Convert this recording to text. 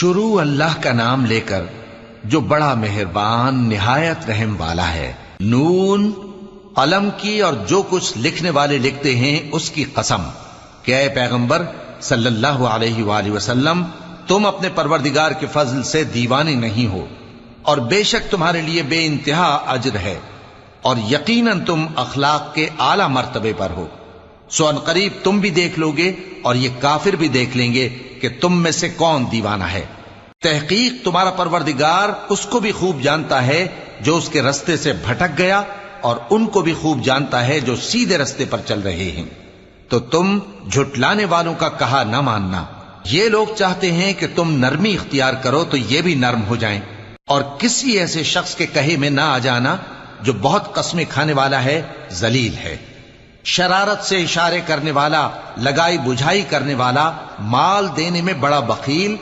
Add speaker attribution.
Speaker 1: شروع اللہ کا نام لے کر جو بڑا مہربان نہایت رحم والا ہے۔ نون، قلم کی اور جو کچھ لکھنے والے لکھتے ہیں اس کی قسم کہ اے پیغمبر صلی اللہ علیہ وآلہ وسلم، تم اپنے پروردگار کے فضل سے دیوانے نہیں ہو، اور بے شک تمہارے لیے بے انتہا اجر ہے، اور یقیناً تم اخلاق کے اعلی مرتبے پر ہو۔ سو ان قریب تم بھی دیکھ لو گے اور یہ کافر بھی دیکھ لیں گے کہ تم میں سے کون دیوانہ ہے۔ تحقیق تمہارا پروردگار اس کو بھی خوب جانتا ہے جو اس کے رستے سے بھٹک گیا، اور ان کو بھی خوب جانتا ہے جو سیدھے رستے پر چل رہے ہیں۔ تو تم جھٹلانے والوں کا کہا نہ ماننا۔ یہ لوگ چاہتے ہیں کہ تم نرمی اختیار کرو تو یہ بھی نرم ہو جائیں، اور کسی ایسے شخص کے کہے میں نہ آ جانا جو بہت قسمیں کھانے والا ہے، ذلیل ہے، شرارت سے اشارے کرنے والا، لگائی بجھائی کرنے والا، مال دینے میں بڑا بخیل،